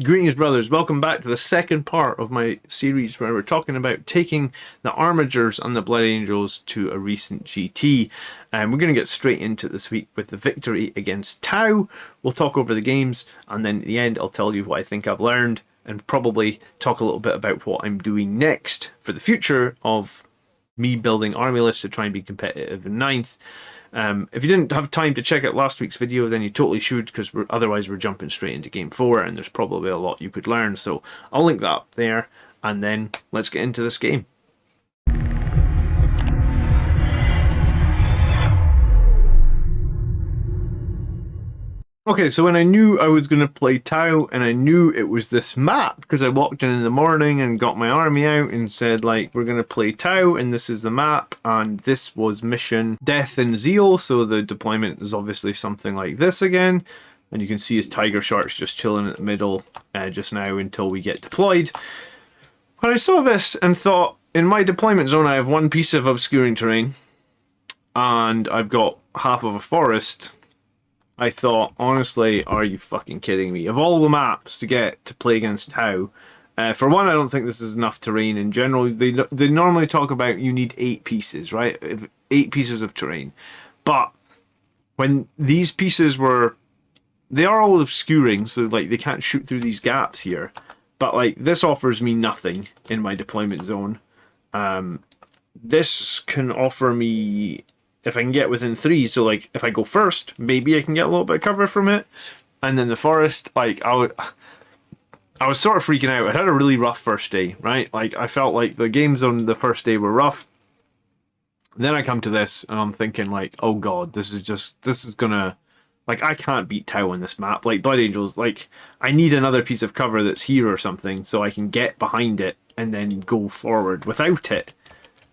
Greetings, brothers. Welcome back to the second part of my series where we're talking about taking the Armigers and the Blood Angels to a recent GT. And we're going to get straight into it this week with the victory against Tau. We'll talk over the games, and then at the end, I'll tell you what I think I've learned and probably talk a little bit about what I'm doing next for the future of me building army lists to try and be competitive in ninth. If you didn't have time to check out last week's video, then you totally should, because otherwise we're jumping straight into game 4 and there's probably a lot you could learn. So I'll link that up there, and then let's get into this game. Okay, so when I knew I was going to play Tau, and I knew it was this map, because I walked in the morning and got my army out and said, like, we're going to play Tau, and this is the map, and this was mission Death and Zeal, so the deployment is obviously something like this again, and you can see his Tiger Sharks just chilling at the middle just now until we get deployed. When I saw this and thought, in my deployment zone I have one piece of obscuring terrain, and I've got half of a forest, I thought, honestly, are you fucking kidding me? Of all the maps to get to play against Tau, for one, I don't think this is enough terrain in general. They normally talk about you need 8 pieces, right? 8 pieces of terrain. But when these pieces were... They are all obscuring, so like they can't shoot through these gaps here. But like this offers me nothing in my deployment zone. This can offer me... If I can get within 3, so like if I go first, maybe I can get a little bit of cover from it. And then the forest, like I was sort of freaking out. I had a really rough first day, right? Like I felt like the games on the first day were rough. Then I come to this and I'm thinking like, oh god, this is gonna, like, I can't beat Tau on this map. Like Blood Angels, like I need another piece of cover that's here or something so I can get behind it and then go forward. Without it,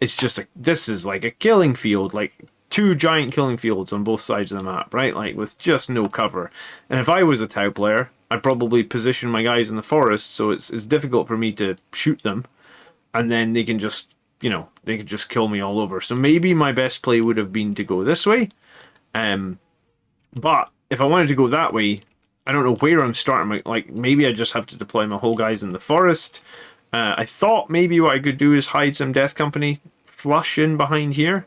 it's just this is like a killing field, like 2 giant killing fields on both sides of the map, right? Like with just no cover. And if I was a Tau player, I'd probably position my guys in the forest so it's difficult for me to shoot them, and then they can just, you know, they can just kill me all over. So maybe my best play would have been to go this way. But if I wanted to go that way, I don't know where I'm starting. Like maybe I just have to deploy my whole guys in the forest. I thought maybe what I could do is hide some Death Company flush in behind here.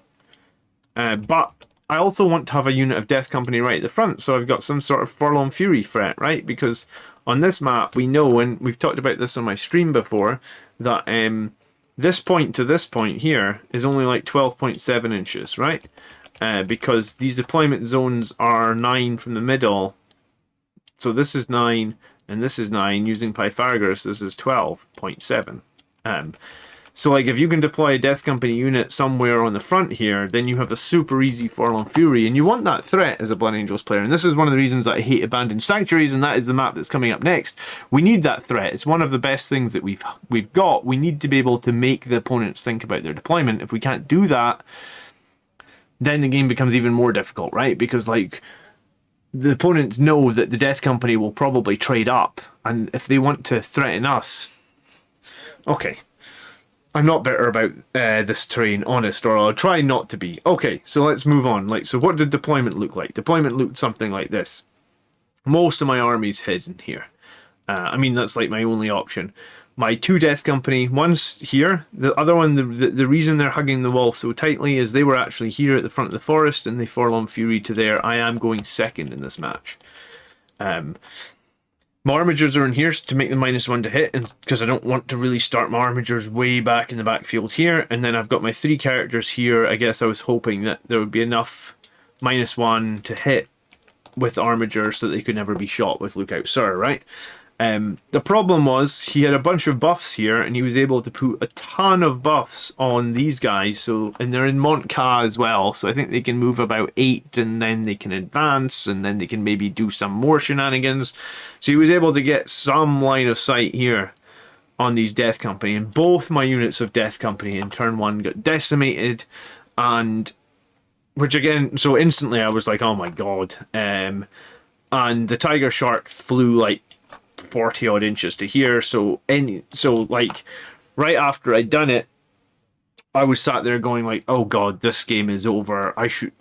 But I also want to have a unit of Death Company right at the front, so I've got some sort of Forlorn Fury threat, right? Because on this map, we know, and we've talked about this on my stream before, that this point to this point here is only like 12.7 inches, right? Because these deployment zones are 9 from the middle. So this is 9, and this is 9. Using Pythagoras, this is 12.7. So like if you can deploy a Death Company unit somewhere on the front here, then you have a super easy Forlorn Fury, and you want that threat as a Blood Angels player. And this is one of the reasons that I hate Abandoned Sanctuaries, and that is the map that's coming up next. We need that threat. It's one of the best things that we've got. We need to be able to make the opponents think about their deployment. If we can't do that, then the game becomes even more difficult, right? Because like the opponents know that the Death Company will probably trade up, and if they want to threaten us, okay. I'm not bitter about this terrain, honest, or I'll try not to be. Okay, so let's move on. Like, so what did deployment look like? Deployment looked something like this. Most of my army's hidden here. I mean, that's like my only option. My 2 Death Company, one's here. The other one, the reason they're hugging the wall so tightly is they were actually here at the front of the forest, and they Forlorn Fury to there. I am going second in this match. My Armigers are in here to make them -1 to hit, and because I don't want to really start my Armigers way back in the backfield here. And then I've got my 3 characters here. I guess I was hoping that there would be enough -1 to hit with Armigers so that they could never be shot with Lookout Sir, right? The problem was he had a bunch of buffs here, and he was able to put a ton of buffs on these guys. So, and they're in Montca as well, so I think they can move about 8, and then they can advance, and then they can maybe do some more shenanigans. So he was able to get some line of sight here on these Death Company, and both my units of Death Company in turn 1 got decimated, and which again, so instantly I was like, oh my god. And the Tiger Shark flew like 40 odd inches to here, so like right after I'd done it, I was sat there going like, oh god, this game is over. I should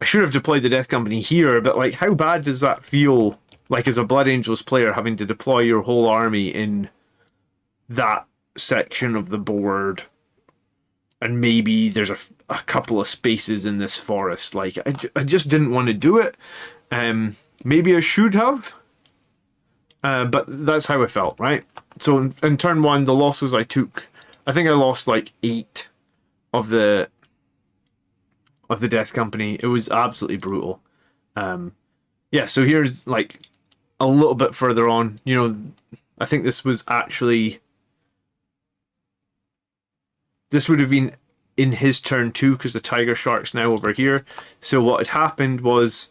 have deployed the Death Company here, but like how bad does that feel like as a Blood Angels player, having to deploy your whole army in that section of the board, and maybe there's a couple of spaces in this forest. Like, I just didn't want to do it. Maybe I should have, but that's how I felt, right? So in turn one, the losses I took, I think I lost like 8 of the Death Company. It was absolutely brutal. Yeah, so here's like a little bit further on. You know, I think this was actually, this would have been in his turn too, because the Tiger Shark's now over here. So what had happened was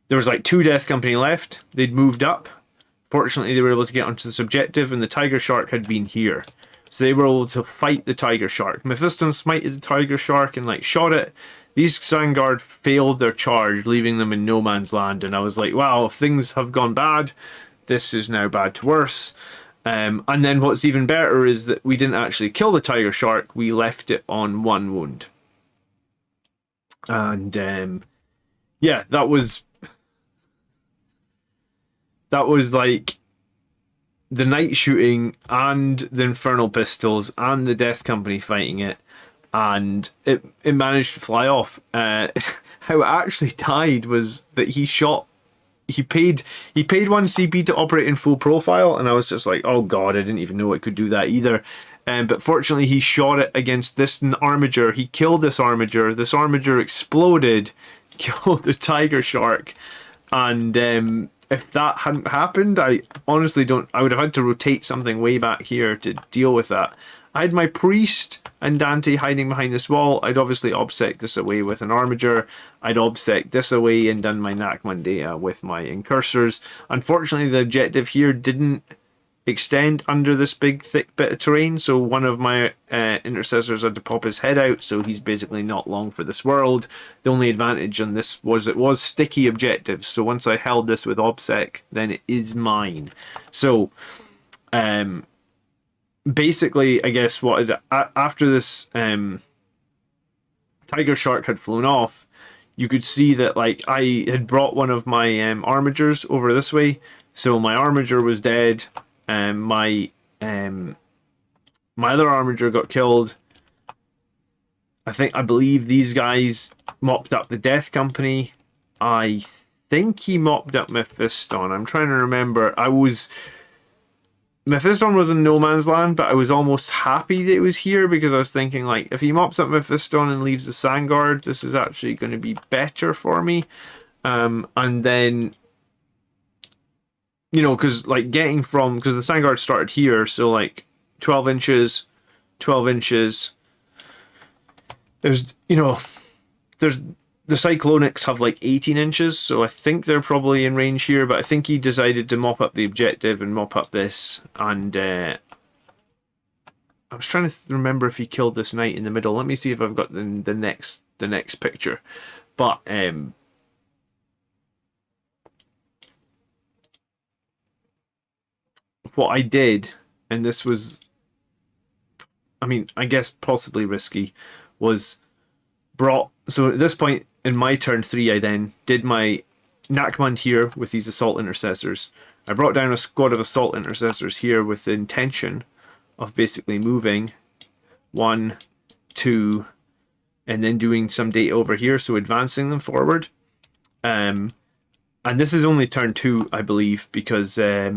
there was like 2 Death Company left. They'd moved up. Fortunately, they were able to get onto this objective, and the Tiger Shark had been here. So they were able to fight the Tiger Shark. Mephiston smited the Tiger Shark and like shot it. These Vanguard failed their charge, leaving them in no man's land. And I was like, wow, if things have gone bad, this is now bad to worse. And then what's even better is that we didn't actually kill the Tiger Shark. We left it on 1 wound. And yeah, that was like the night shooting and the infernal pistols and the Death Company fighting it, and it managed to fly off. How it actually died was that he paid 1 CP to operate in full profile, and I was just like, oh god, I didn't even know it could do that either. But fortunately he shot it against this Armiger. He killed this Armiger. This Armiger exploded, killed the Tiger Shark, and if that hadn't happened, I honestly don't... I would have had to rotate something way back here to deal with that. I had my Priest and Dante hiding behind this wall. I'd obviously obsec this away with an Armiger. I'd obsec this away and done my Nakman data with my Incursors. Unfortunately, the objective here didn't extend under this big thick bit of terrain, so one of my intercessors had to pop his head out, so he's basically not long for this world. The only advantage on this was it was sticky objectives, so once I held this with obsec, then it is mine. So basically, I guess after this Tiger Shark had flown off, you could see that like I had brought one of my Armigers over this way, so my Armiger was dead. My other Armiger got killed. I believe these guys mopped up the Death Company. I think he mopped up Mephiston. I'm trying to remember. Mephiston was in no man's land, but I was almost happy that it was here, because I was thinking, like, if he mops up Mephiston and leaves the Vanguard, this is actually going to be better for me. And then, you know, because like because the Vanguard started here, so like 12 inches, 12 inches. There's, you know, the Cyclonics have like 18 inches, so I think they're probably in range here, but I think he decided to mop up the objective and mop up this, and I was trying to remember if he killed this knight in the middle. Let me see if I've got the next picture. But what I did, and this was, I mean, I guess possibly risky, was so at this point in my turn 3, I then did my Nakman here with these assault intercessors. I brought down a squad of assault intercessors here with the intention of basically moving 1, 2, and then doing some data over here, so advancing them forward. And this is only turn 2, I believe, because I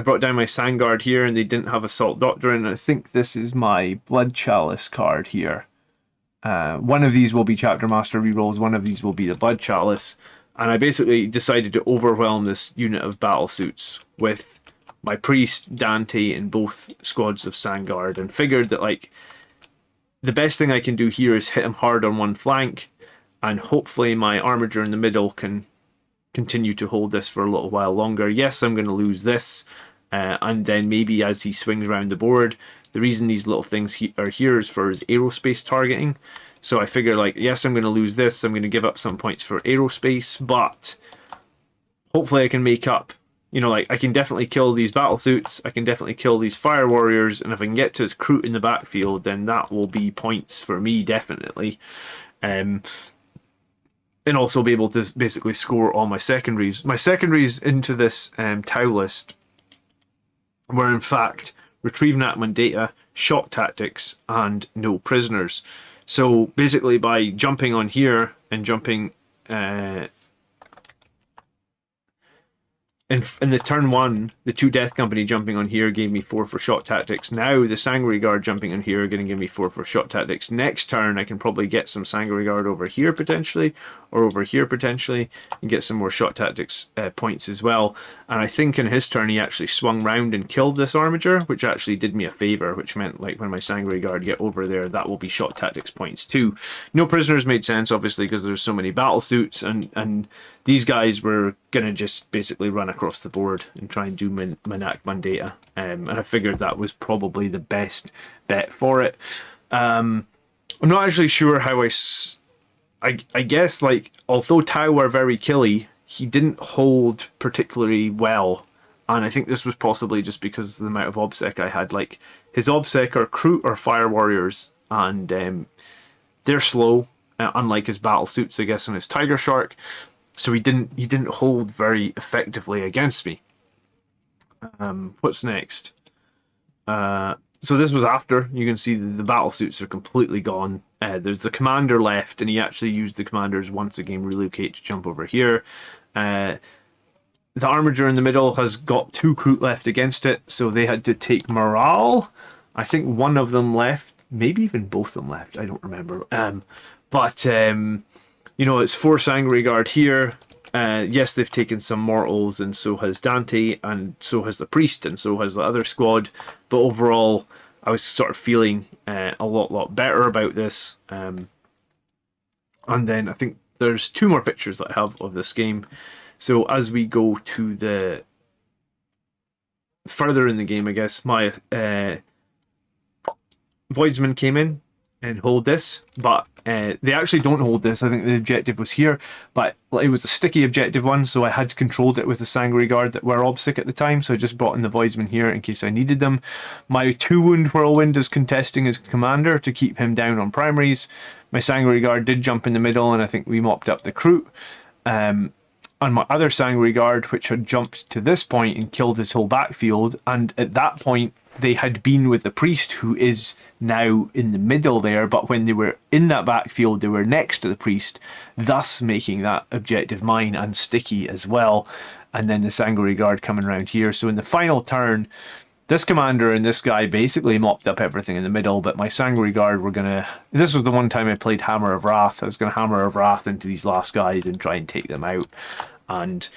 brought down my Vanguard here and they didn't have Assault Doctrine. I think this is my Blood Chalice card here. One of these will be Chapter Master rerolls, one of these will be the Blood Chalice. And I basically decided to overwhelm this unit of battlesuits with my Priest, Dante, and both squads of Vanguard, and figured that like the best thing I can do here is hit him hard on one flank, and hopefully my Armiger in the middle can continue to hold this for a little while longer. Yes, I'm going to lose this, and then maybe as he swings around the board, the reason these little things are here is for his aerospace targeting. So I figure, like, yes, I'm going to lose this, I'm going to give up some points for aerospace, but hopefully I can make up. You know, like, I can definitely kill these battlesuits, I can definitely kill these fire warriors, and if I can get to his Kroot in the backfield, then that will be points for me, definitely. and also be able to basically score all my secondaries. My secondaries into this Tau list were in fact retrieve Natman data, shock tactics, and no prisoners. So basically by jumping on here and jumping in the turn one, the 2 Death Company jumping on here gave me 4 for shot tactics. Now the Sanguinary Guard jumping on here are going to give me 4 for shot tactics. Next turn I can probably get some Sanguinary Guard over here potentially, or over here potentially, and get some more shot tactics points as well. And I think in his turn he actually swung round and killed this Armiger, which actually did me a favour, which meant like when my Sanguinary Guard get over there, that will be shot tactics points too. No prisoners made sense obviously because there's so many battle suits, and these guys were going to just basically run across the board and try and do Manakman data. And I figured that was probably the best bet for it. I'm not actually sure how I guess, like, although Tau were very killy, he didn't hold particularly well. And I think this was possibly just because of the amount of OBSEC I had. Like, his OBSEC are Kroot or Fire Warriors, and they're slow, unlike his battle suits, I guess, and his Tiger Shark. So he didn't hold very effectively against me. What's next? So this was after. You can see the battle suits are completely gone. There's the commander left, and he actually used the commanders once again relocate to jump over here. The Armiger in the middle has got 2 Kroot left against it, so they had to take morale. I think one of them left, maybe even both of them left. I don't remember. But you know, it's 4 Sanguinary Guard here. Yes, they've taken some mortals, and so has Dante, and so has the priest, and so has the other squad. But overall, I was sort of feeling a lot better about this. And then I think there's 2 more pictures that I have of this game. So as we go to the further in the game, I guess my Voidsmen came in and hold this, but they actually don't hold this. I think the objective was here, but it was a sticky objective one, so I had controlled it with the Sanguinary Guard that were obsic at the time, so I just brought in the Voidsmen here in case I needed them. My 2-wound Whirlwind is contesting his commander to keep him down on primaries. My Sanguinary Guard did jump in the middle, and I think we mopped up the Kroot. And my other Sanguinary Guard, which had jumped to this point and killed his whole backfield, and at that point they had been with the priest, who is now in the middle there, but when they were in that backfield they were next to the priest, thus making that objective mine and sticky as well. And then the Sanguinary Guard coming around here. So in the final turn, this commander and this guy basically mopped up everything in the middle, but my Sanguinary Guard were gonna... This was the one time I played Hammer of Wrath. I was gonna Hammer of Wrath into these last guys and try and take them out. And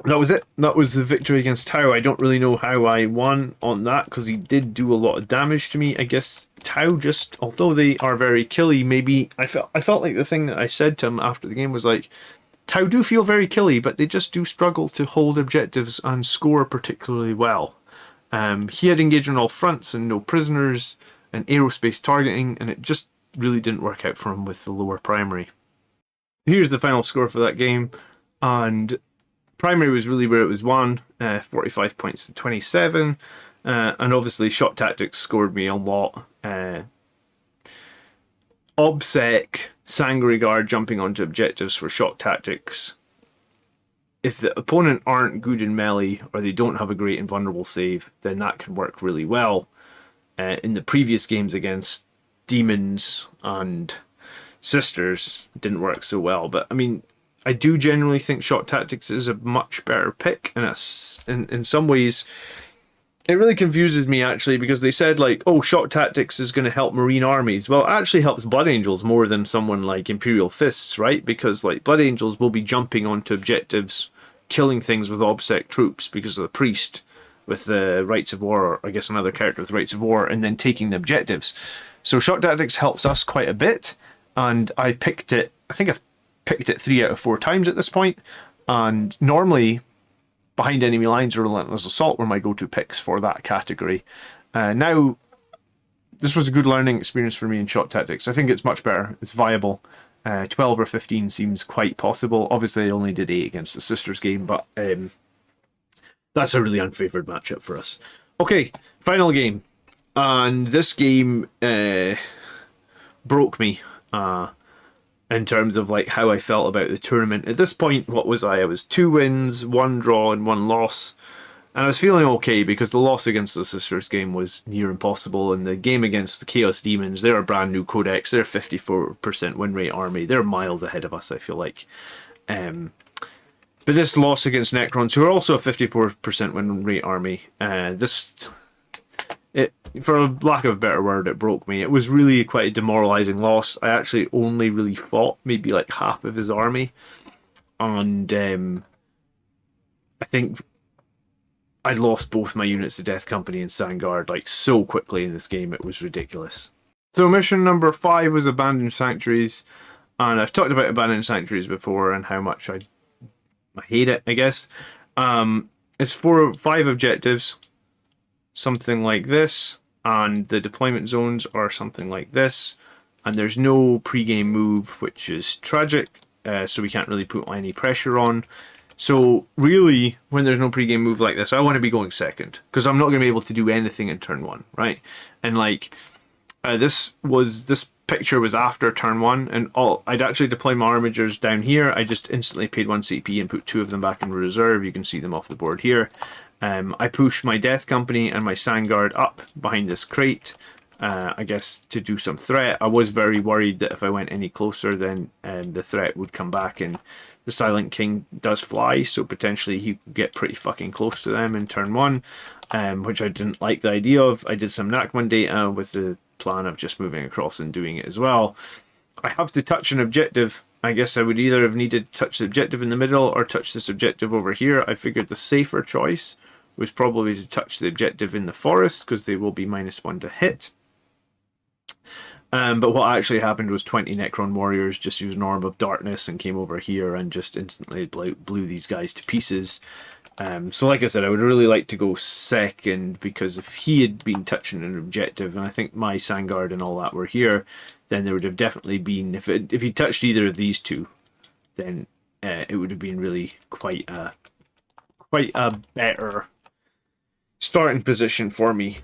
that was it. That was the victory against Tau. I don't really know how I won on that, because he did do a lot of damage to me. I guess Tau just, although they are very killy, maybe... I felt like the thing that I said to him after the game was like, Tau do feel very killy, but they just do struggle to hold objectives and score particularly well. He had engaged on all fronts and no prisoners and aerospace targeting, and it just really didn't work out for him with the lower primary. Here's the final score for that game, and primary was really where it was won, 45 points to 27, and obviously shot tactics scored me a lot. OBSEC, Sanguinary Guard jumping onto objectives for shot tactics. If the opponent aren't good in melee, or they don't have a great invulnerable save, then that can work really well. In the previous games against Demons and Sisters, it didn't work so well. But I mean, I do generally think shot tactics is a much better pick, and in some ways it really confuses me actually, because they said like, oh, shot tactics is going to help marine armies. Well, it actually helps Blood Angels more than someone like Imperial Fists, right? Because like Blood Angels will be jumping onto objectives, killing things with OBSEC troops because of the priest with the Rights of War, or I guess another character with Rights of War, and then taking the objectives. So shot tactics helps us quite a bit, and I picked it, I think I've picked it 3 out of 4 times at this point, and normally Behind Enemy Lines or Relentless Assault were my go-to picks for that category. Now, this was a good learning experience for me in shot tactics. I think it's much better, it's viable. 12 or 15 seems quite possible. Obviously I only did 8 against the Sisters game, but that's a really unfavoured matchup for us. Okay, final game. And this game broke me. in terms of like how I felt about the tournament. At this point, what was I? I was 2 wins, 1 draw, and 1 loss. And I was feeling okay because the loss against the Sisters game was near impossible, and the game against the Chaos Demons, they're a brand new codex, they're 54% win rate army, they're miles ahead of us, I feel like. But this loss against Necrons, who are also a 54% win rate army, for lack of a better word, it broke me. It was really quite a demoralising loss. I actually only really fought maybe like half of his army, and I think I'd lost both my units to Death Company and Sandguard like so quickly in this game, it was ridiculous. So mission number 5 was Abandoned Sanctuaries, and I've talked about Abandoned Sanctuaries before and how much I hate it, I guess. It's 5 objectives, something like this, and the deployment zones are something like this, and there's no pre-game move, which is tragic, so we can't really put any pressure on. So really, when there's no pre-game move like this, I want to be going second, because I'm not going to be able to do anything in turn 1, right? And like, this picture was after turn 1, and I'd actually deployed my Armigers down here. I just instantly paid 1 CP and put 2 of them back in reserve. You can see them off the board here. I pushed my Death Company and my Sandguard up behind this crate, I guess to do some threat. I was very worried that if I went any closer, then the threat would come back, and the Silent King does fly, so potentially he could get pretty fucking close to them in turn 1, which I didn't like the idea of. I did some Nachman data with the plan of just moving across and doing it as well. I have to touch an objective. I guess I would either have needed to touch the objective in the middle or touch this objective over here. I figured the safer choice was probably to touch the objective in the forest, because they will be -1 to hit. But what actually happened was 20 Necron warriors just used an Orb of Darkness and came over here and just instantly blew these guys to pieces. So like I said, I would really like to go second, because if he had been touching an objective, and I think my Sandguard and all that were here, then there would have definitely been, if he touched either of these two, then it would have been really quite a better starting position for me.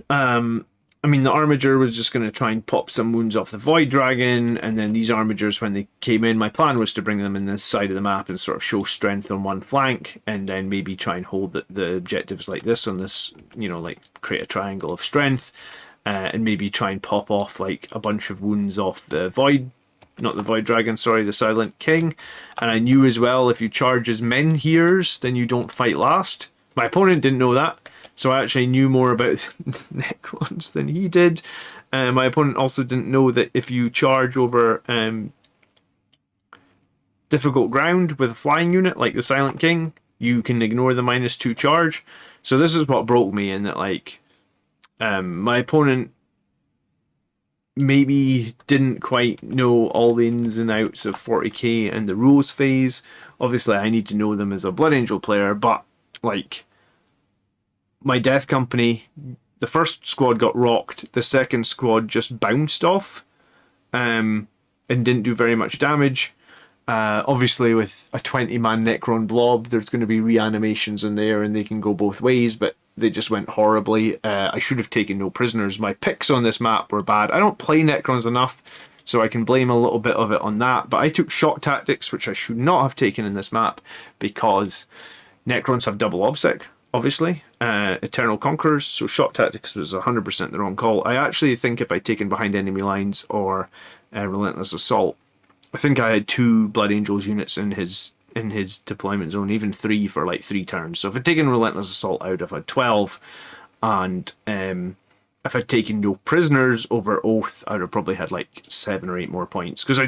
I mean, the Armiger was just going to try and pop some wounds off the Void Dragon, and then these Armigers, when they came in, my plan was to bring them in this side of the map and sort of show strength on one flank, and then maybe try and hold the objectives like this on this, you know, like create a triangle of strength, and maybe try and pop off like a bunch of wounds off the not the Void Dragon, sorry, the Silent King. And I knew as well, if you charge as Menhirs, then you don't fight last. My opponent didn't know that, so I actually knew more about Necrons than he did. My opponent also didn't know that if you charge over difficult ground with a flying unit like the Silent King, you can ignore the -2 charge. So this is what broke me, in that like my opponent maybe didn't quite know all the ins and outs of 40k and the rules phase. Obviously I need to know them as a Blood Angel player, but like, my Death Company, the first squad got rocked, the second squad just bounced off, and didn't do very much damage. Obviously with a 20-man Necron blob, there's going to be reanimations in there, and they can go both ways, but they just went horribly. I should have taken no prisoners. My picks on this map were bad. I don't play Necrons enough, so I can blame a little bit of it on that, but I took shock tactics, which I should not have taken in this map, because Necrons have double obsec, obviously, Eternal Conquerors, so shock tactics was 100% the wrong call. I actually think if I'd taken behind enemy lines or Relentless Assault, I think I had 2 Blood Angels units in his deployment zone, even 3 for like 3 turns. So if I'd taken Relentless Assault out, I've had 12, and if I'd taken no prisoners over Oath, I'd have probably had like 7 or 8 more points, because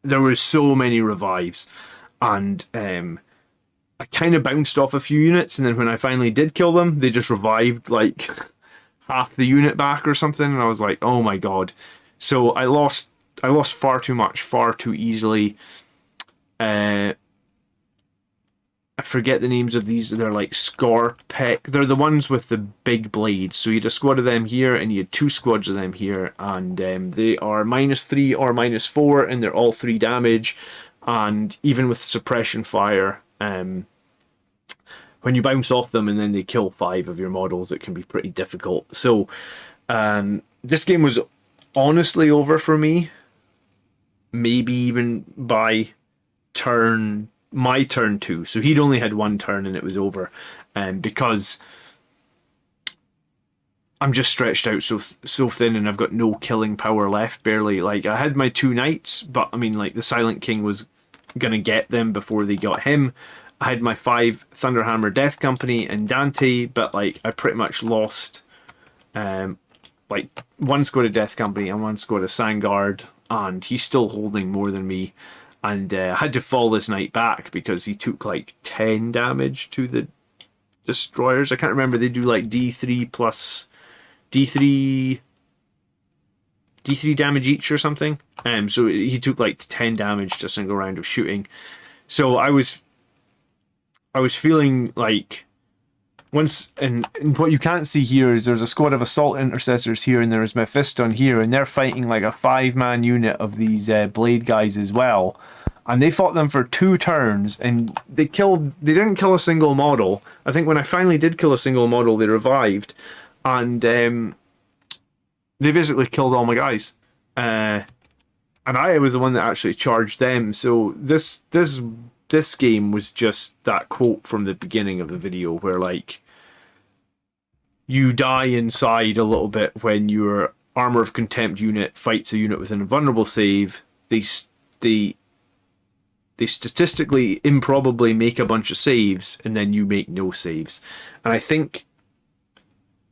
there were so many revives, and I kind of bounced off a few units, and then when I finally did kill them, they just revived like half the unit back or something, and I was like, oh my god. So I lost far too much, far too easily. I forget the names of these. They're like Scorpec. They're the ones with the big blades. So you had a squad of them here, and you had 2 squads of them here, and they are -3 or -4, and they're all 3 damage. And even with suppression fire, when you bounce off them and then they kill 5 of your models, it can be pretty difficult. So this game was honestly over for me maybe even by my turn 2. So he'd only had one turn and it was over. And because I'm just stretched out so thin and I've got no killing power left, barely. Like, I had my 2 knights, but I mean, like, the Silent King was gonna get them before they got him. I had my 5 Thunderhammer Death Company and Dante, but like, I pretty much lost like 1 squad of Death Company and 1 squad of Sandguard, and he's still holding more than me. And I had to fall this knight back because he took like 10 damage to the destroyers. I can't remember, they do like D3 plus D3 damage each or something. So he took like 10 damage to a single round of shooting. So I was feeling like once, and what you can't see here is there's a squad of assault intercessors here, and there's Mephiston here, and they're fighting like a 5-man unit of these blade guys as well. And they fought them for 2 turns, and they didn't kill a single model. I think when I finally did kill a single model, they revived, and they basically killed all my guys. And I was the one that actually charged them. So this game was just that quote from the beginning of the video where, like, you die inside a little bit when your Armor of Contempt unit fights a unit with an invulnerable save. They statistically improbably make a bunch of saves, and then you make no saves. And I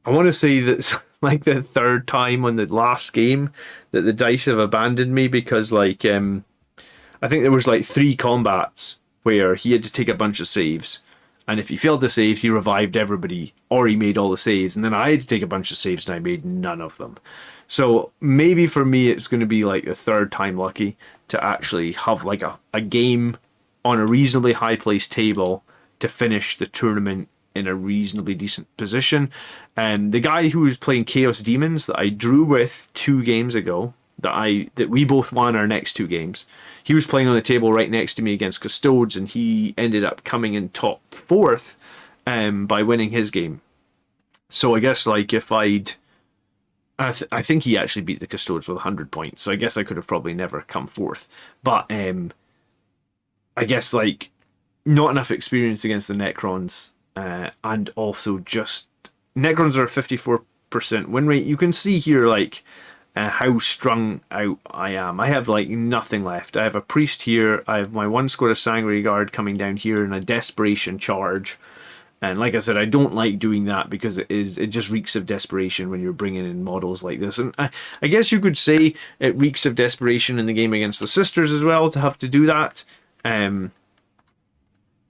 want to say that's like the 3rd time on the last game that the dice have abandoned me, because like I think there was like 3 combats where he had to take a bunch of saves, and if he failed the saves, he revived everybody, or he made all the saves, and then I had to take a bunch of saves and I made none of them. So maybe for me it's going to be like the 3rd time lucky to actually have like a game on a reasonably high placed table to finish the tournament in a reasonably decent position. And the guy who was playing Chaos Demons that I drew with 2 games ago, that we both won our next 2 games, he was playing on the table right next to me against Custodes, and he ended up coming in top 4th by winning his game. So I guess like if I think he actually beat the Custodes with 100 points, so I guess I could have probably never come 4th. But I guess like not enough experience against the Necrons, and also just Necrons are a 54% win rate. You can see here like how strung out I am. I have like nothing left. I have a priest here. I have my 1 squad of Sanguinary Guard coming down here in a desperation charge. And like I said, I don't like doing that because it just reeks of desperation when you're bringing in models like this. And I guess you could say it reeks of desperation in the game against the Sisters as well to have to do that. And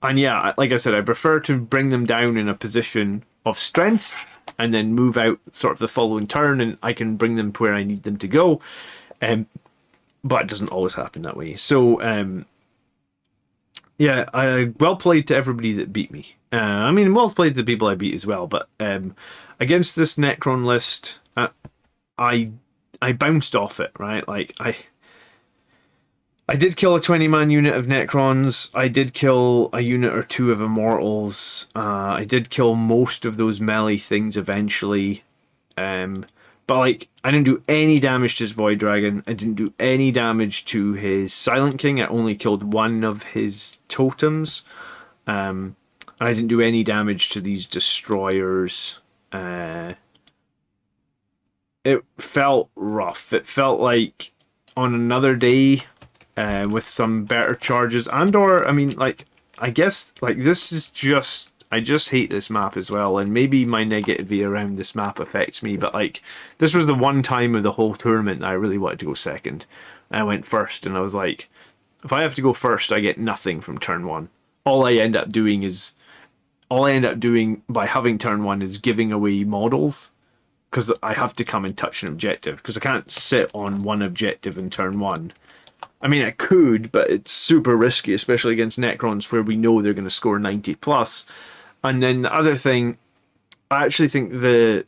yeah, like I said, I prefer to bring them down in a position of strength and then move out sort of the following turn, and I can bring them to where I need them to go. But it doesn't always happen that way. So yeah, well played to everybody that beat me. I mean, well played to the people I beat as well. But against this Necron list, I bounced off it, right? Like I did kill a 20-man unit of Necrons. I did kill a unit or 2 of Immortals. I did kill most of those melee things eventually. But like, I didn't do any damage to his Void Dragon. I didn't do any damage to his Silent King. I only killed 1 of his totems. And I didn't do any damage to these destroyers. It felt rough. It felt like on another day, with some better charges, or I mean, like, I guess like this is just, I just hate this map as well, and maybe my negativity around this map affects me, but like, this was the one time of the whole tournament that I really wanted to go second. I went first, and I was like, if I have to go first, I get nothing from turn 1. All I end up doing by having turn 1 is giving away models, because I have to come and touch an objective, because I can't sit on one objective in turn 1. I mean, I could, but it's super risky, especially against Necrons where we know they're going to score 90 plus. And then the other thing, I actually think the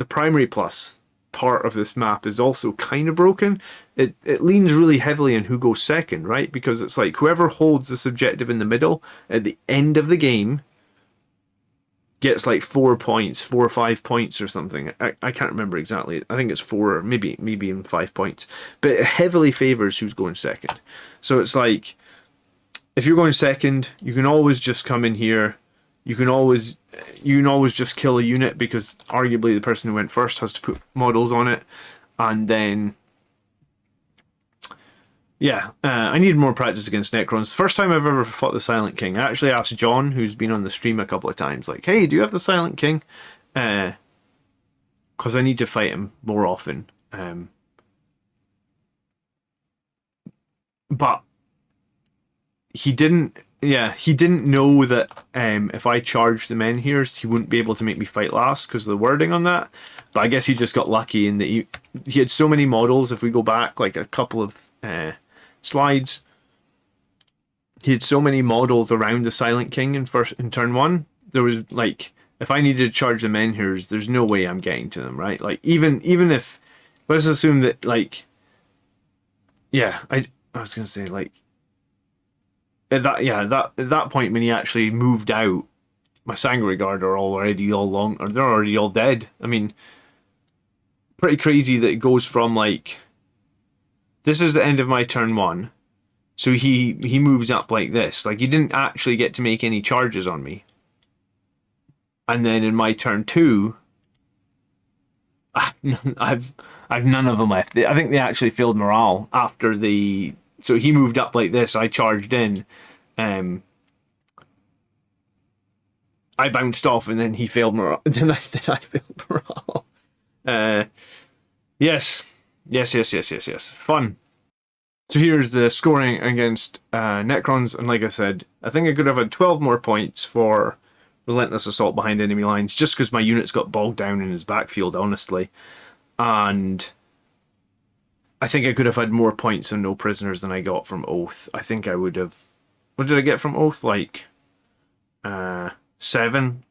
primary plus part of this map is also kind of broken. It leans really heavily on who goes second, right? Because it's like whoever holds this objective in the middle at the end of the game gets like 4 points, 4 or 5 points or something. I can't remember exactly. I think it's 4, or maybe even 5 points. But it heavily favours who's going second. So it's like, if you're going second, you can always just come in here. You can always just kill a unit, because arguably the person who went first has to put models on it. And then, yeah, I need more practice against Necrons. First time I've ever fought the Silent King. I actually asked John, who's been on the stream a couple of times, like, hey, do you have the Silent King? Because I need to fight him more often. But he didn't know that if I charged the Menhirs, he wouldn't be able to make me fight last because of the wording on that. But I guess he just got lucky in that he had so many models. If we go back like a couple of slides, he had so many models around the Silent King in turn one. There was like, if I needed to charge the Menhirs, there's no way I'm getting to them, right? Like even if, let's assume that like, yeah, I was gonna say like, at that point when he actually moved out, my Sangre Guard are already they're already all dead. I mean, pretty crazy that it goes from like, this is the end of my turn one, so he moves up like this. Like, he didn't actually get to make any charges on me. And then in my turn two, I've none of them left. I think they actually failed morale after the. So he moved up like this. I charged in. I bounced off, and then he failed morale. Then I failed morale. Yes. Fun. So here's the scoring against Necrons, and like I said, I think I could have had 12 more points for Relentless Assault behind enemy lines, just because my units got bogged down in his backfield, honestly. And I think I could have had more points on No Prisoners than I got from Oath. I think I would have... What did I get from Oath? Like 7?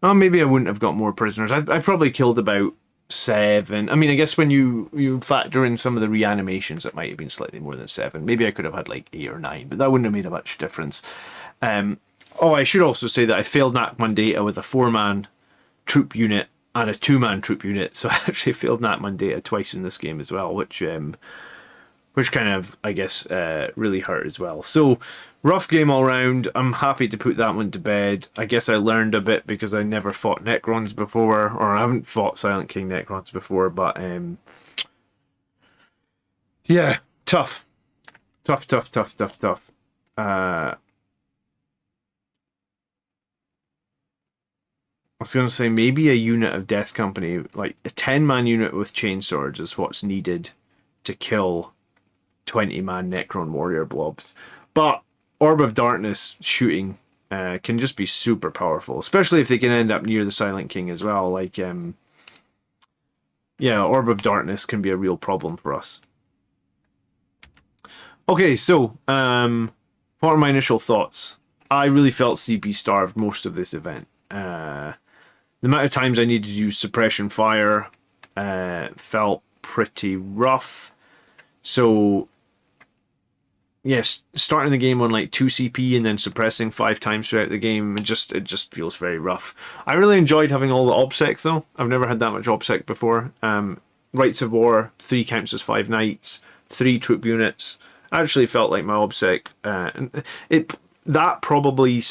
Oh, maybe I wouldn't have got more prisoners. I probably killed about 7. I mean, I guess when you factor in some of the reanimations, it might have been slightly more than 7. Maybe I could have had like 8 or 9, but that wouldn't have made a much difference. Oh, I should also say that I failed Nakman Data with a 4-man troop unit and a 2-man troop unit, so I actually failed Nakman Data twice in this game as well, which kind of, I guess, really hurt as well. So, rough game all round. I'm happy to put that one to bed. I guess I learned a bit because I never fought Necrons before, or I haven't fought Silent King Necrons before, but yeah, tough. I was going to say maybe a unit of Death Company, like a 10-man unit with chainswords is what's needed to kill 20-man Necron warrior blobs. But Orb of Darkness shooting can just be super powerful, especially if they can end up near the Silent King as well. Like, yeah, Orb of Darkness can be a real problem for us. Okay, so what are my initial thoughts? I really felt CP starved most of this event. The amount of times I needed to use suppression fire felt pretty rough. So, yes, starting the game on like 2 CP and then suppressing 5 times throughout the game, it just feels very rough. I really enjoyed having all the OBSEC though. I've never had that much OBSEC before. Rights of War, 3 counts as 5 knights, 3 troop units. I actually felt like my OBSEC, that probably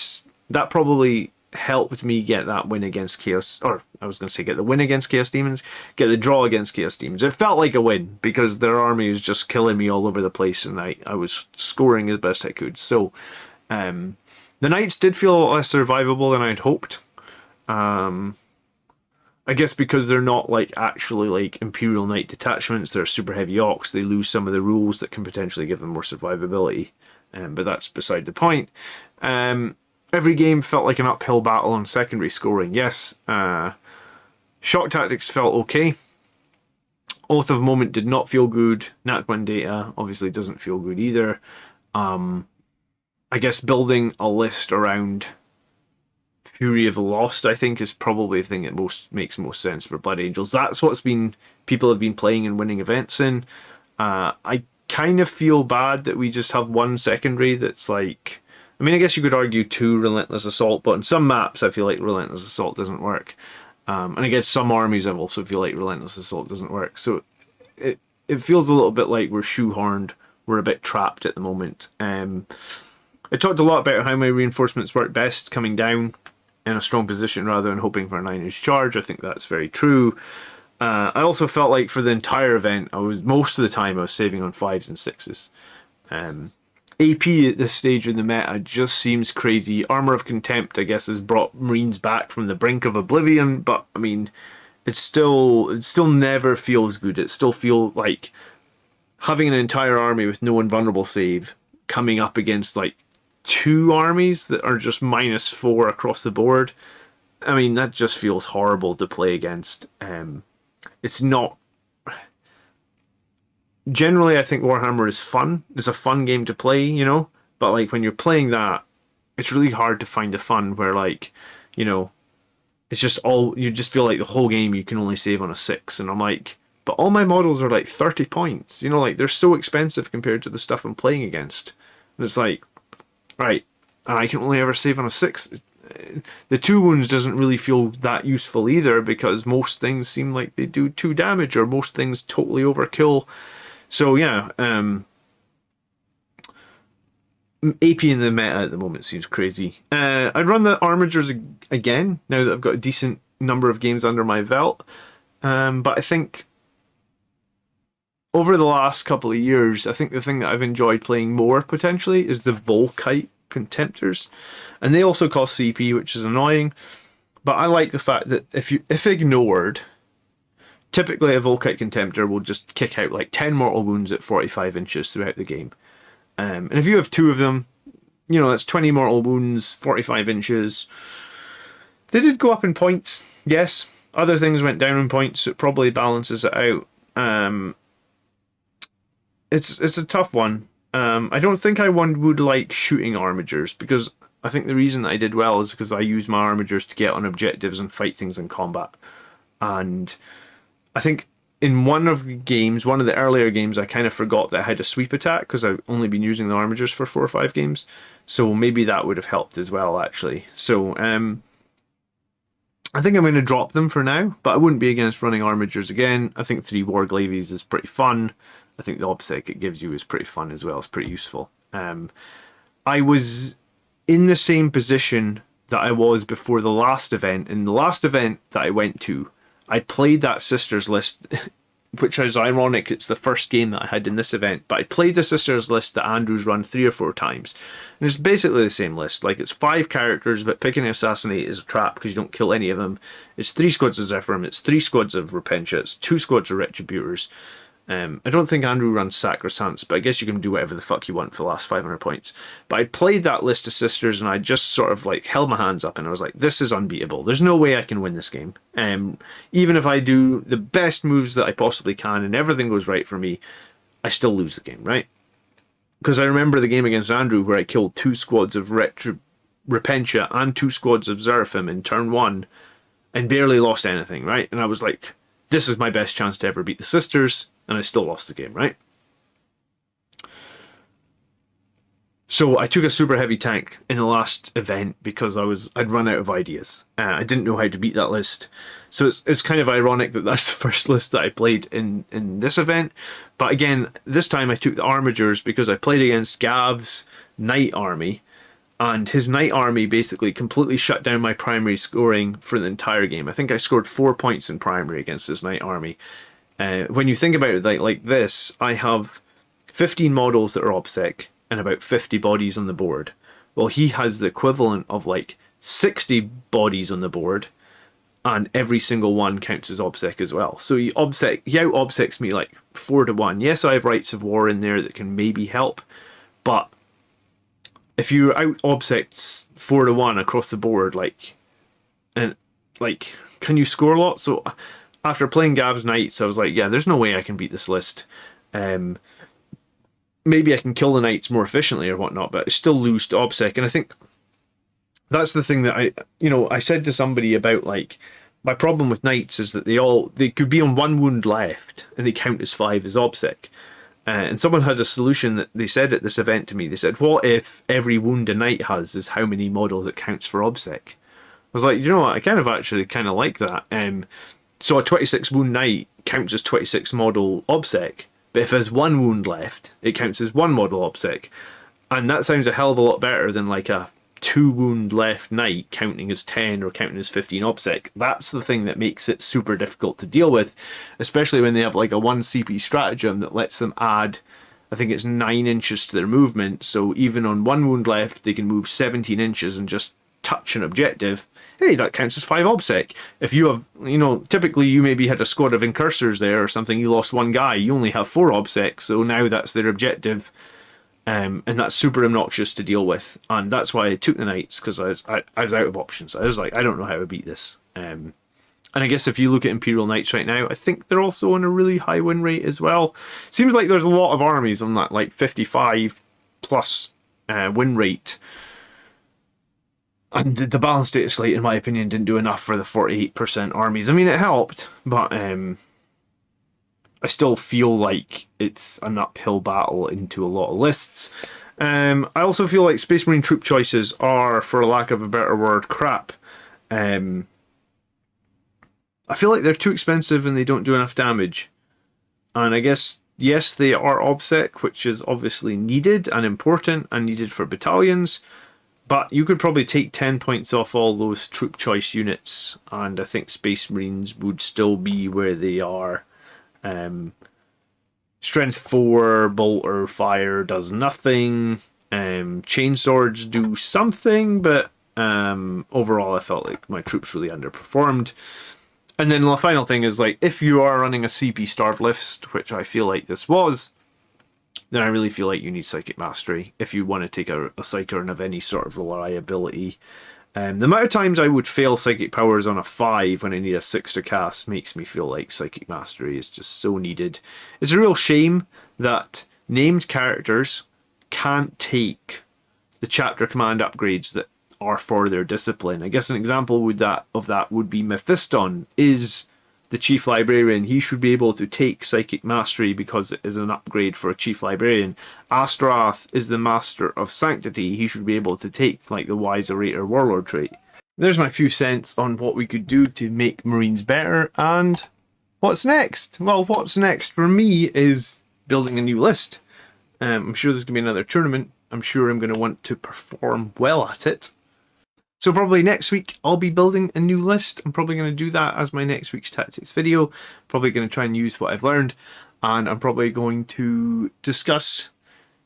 helped me get that win against Chaos, or I was going to say get the win against Chaos Demons, get the draw against Chaos Demons. It felt like a win because their army was just killing me all over the place, and I was scoring as best I could. So the Knights did feel a lot less survivable than I'd hoped. I guess because they're not like actually like Imperial Knight detachments, they're super heavy orcs, they lose some of the rules that can potentially give them more survivability. But that's beside the point. Every game felt like an uphill battle on secondary scoring. Yes, Shock Tactics felt okay. Oath of Moment did not feel good. Nakman Data obviously doesn't feel good either. I guess building a list around Fury of the Lost, I think, is probably the thing that makes most sense for Blood Angels. That's what's people have been playing and winning events in. I kind of feel bad that we just have one secondary that's like I mean, I guess you could argue 2 Relentless Assault, but on some maps I feel like Relentless Assault doesn't work. And against some armies I also feel like Relentless Assault doesn't work. So it feels a little bit like we're shoehorned, we're a bit trapped at the moment. I talked a lot about how my reinforcements work best coming down in a strong position rather than hoping for a 9-inch charge. I think that's very true. I also felt like for the entire event, most of the time I was saving on 5s and 6s. AP at this stage in the meta just seems crazy. Armor of Contempt, I guess, has brought Marines back from the brink of oblivion, but I mean, it still never feels good. It still feels like having an entire army with no invulnerable save coming up against like 2 armies that are just -4 across the board. I mean, that just feels horrible to play against. It's not. Generally, I think Warhammer is fun. It's a fun game to play, you know? But like when you're playing that, it's really hard to find the fun where like, you know, it's just all, you just feel like the whole game you can only save on a 6. And I'm like, but all my models are like 30 points. You know, like they're so expensive compared to the stuff I'm playing against. And it's like, right, and I can only ever save on a 6. The 2 wounds doesn't really feel that useful either because most things seem like they do 2 damage or most things totally overkill. So yeah, AP in the meta at the moment seems crazy. I'd run the Armigers again now that I've got a decent number of games under my belt. But I think over the last couple of years, I think the thing that I've enjoyed playing more potentially is the Volkite Contemptors. And they also cost CP, which is annoying. But I like the fact that if ignored, typically a Volkite Contemptor will just kick out like 10 mortal wounds at 45 inches throughout the game. And if you have 2 of them, you know, that's 20 mortal wounds, 45 inches. They did go up in points, yes. Other things went down in points, so it probably balances it out. It's a tough one. I don't think I would like shooting Armigers, because I think the reason that I did well is because I use my Armigers to get on objectives and fight things in combat. And I think in one of the earlier games, I kind of forgot that I had a sweep attack because I've only been using the Armigers for 4 or 5 games. So maybe that would have helped as well, actually. So I think I'm going to drop them for now, but I wouldn't be against running Armigers again. I think 3 Warglavies is pretty fun. I think the OBSEC it gives you is pretty fun as well. It's pretty useful. I was in the same position that I was before the last event. In the last event that I went to, I played that Sisters list, which is ironic. It's the first game that I had in this event, but I played the Sisters list that Andrew's run 3 or 4 times. And it's basically the same list. Like, it's 5 characters, but picking Assassinate is a trap because you don't kill any of them. It's 3 squads of Zephyrim, it's 3 squads of Repentia, it's 2 squads of Retributors. I don't think Andrew runs Sacrosancts, but I guess you can do whatever the fuck you want for the last 500 points. But I played that list of Sisters and I just sort of like held my hands up and I was like, this is unbeatable. There's no way I can win this game. Even if I do the best moves that I possibly can and everything goes right for me, I still lose the game, right? Because I remember the game against Andrew where I killed 2 squads of Repentia and 2 squads of Zeraphim in turn 1 and barely lost anything, right? And I was like, this is my best chance to ever beat the Sisters. And I still lost the game, right? So I took a super heavy tank in the last event because I'd run out of ideas. I didn't know how to beat that list. So it's kind of ironic that that's the first list that I played in this event. But again, this time I took the Armigers because I played against Gav's Knight Army. And his Knight Army basically completely shut down my primary scoring for the entire game. I think I scored 4 points in primary against his Knight Army. When you think about it like this, I have 15 models that are OBSEC and about 50 bodies on the board. Well, he has the equivalent of like 60 bodies on the board, and every single one counts as OBSEC as well. So he out OBSECs me like 4-1. Yes, I have Rights of War in there that can maybe help, but if you out OBSEC 4-1 across the board, can you score a lot? So after playing Gav's Knights, I was like, yeah, there's no way I can beat this list. Maybe I can kill the Knights more efficiently or whatnot, but I still lose to OBSEC. And I think that's the thing that I said to somebody about, like, my problem with Knights is that they could be on 1 wound left and they count as 5 as OBSEC. And someone had a solution that they said at this event to me. They said, what if every wound a knight has is how many models it counts for OBSEC? I was like, you know what, I kind of actually kind of like that. So a 26 wound knight counts as 26 model OBSEC, but if there's one wound left, it counts as one model OBSEC. And that sounds a hell of a lot better than like a 2 wound left knight counting as 10 or counting as 15 OBSEC. That's the thing that makes it super difficult to deal with, especially when they have like a 1 CP stratagem that lets them add, I think it's 9 inches to their movement. So even on 1 wound left, they can move 17 inches and just touch an objective. Hey, that counts as 5 OBSEC. If you have, you know, typically you maybe had a squad of incursors there or something, you lost 1 guy, you only have 4 OBSEC, so now that's their objective. And that's super obnoxious to deal with, and that's why I took the Knights, because I was out of options. I was like, I don't know how to beat this. And I guess if you look at Imperial Knights right now, I think they're also on a really high win rate as well. Seems like there's a lot of armies on that like 55 plus win rate. And the balanced data slate, in my opinion, didn't do enough for the 48% armies. I mean, it helped, but I still feel like it's an uphill battle into a lot of lists. I also feel like Space Marine troop choices are, for lack of a better word, crap. I feel like they're too expensive and they don't do enough damage. And I guess, yes, they are OBSEC, which is obviously needed and important and needed for battalions. But you could probably take 10 points off all those troop choice units, and I think Space Marines would still be where they are. Strength 4, bolter fire does nothing. Chainswords do something, but overall I felt like my troops really underperformed. And then the final thing is, like, if you are running a CP starved list, which I feel like this was, then I really feel like you need Psychic Mastery if you want to take a Psyker of any sort of reliability. The amount of times I would fail Psychic Powers on a 5 when I need a 6 to cast makes me feel like Psychic Mastery is just so needed. It's a real shame that named characters can't take the chapter command upgrades that are for their discipline. I guess an example of that would be Mephiston is the Chief Librarian. He should be able to take Psychic Mastery because it is an upgrade for a Chief Librarian. Astrath is the Master of Sanctity. He should be able to take like the Wise Orator Warlord trait. There's my few cents on what we could do to make Marines better, and what's next? Well, what's next for me is building a new list. I'm sure there's going to be another tournament. I'm sure I'm going to want to perform well at it. So probably next week I'll be building a new list. I'm probably going to do that as my next week's tactics video. Probably going to try and use what I've learned, and I'm probably going to discuss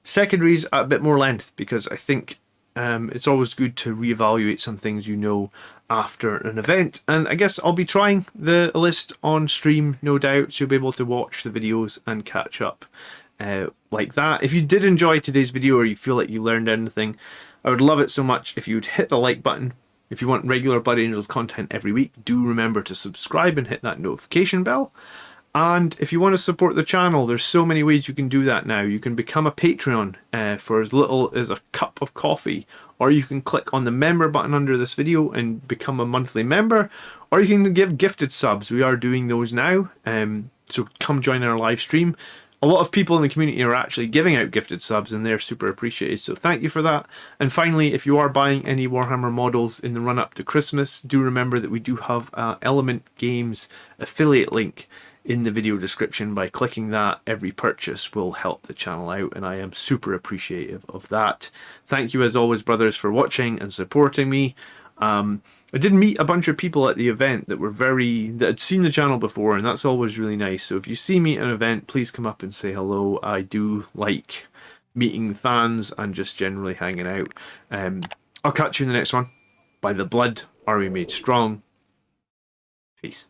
secondaries at a bit more length, because I think it's always good to reevaluate some things you know after an event. And I guess I'll be trying the list on stream, no doubt, so you'll be able to watch the videos and catch up like that. If you did enjoy today's video, or you feel like you learned anything, I would love it so much if you would hit the like button. If you want regular Blood Angels content every week, do remember to subscribe and hit that notification bell. And if you want to support the channel, there's so many ways you can do that now. You can become a Patreon for as little as a cup of coffee, or you can click on the member button under this video and become a monthly member, or you can give gifted subs. We are doing those now, so come join our live stream. A lot of people in the community are actually giving out gifted subs, and they're super appreciated, so thank you for that. And finally, if you are buying any Warhammer models in the run up to Christmas, do remember that we do have Element Games affiliate link in the video description. By clicking that, every purchase will help the channel out, and I am super appreciative of that. Thank you as always, brothers, for watching and supporting me. I did meet a bunch of people at the event that had seen the channel before, and that's always really nice. So if you see me at an event, please come up and say hello. I do like meeting fans and just generally hanging out. I'll catch you in the next one. By the blood are we made strong. Peace.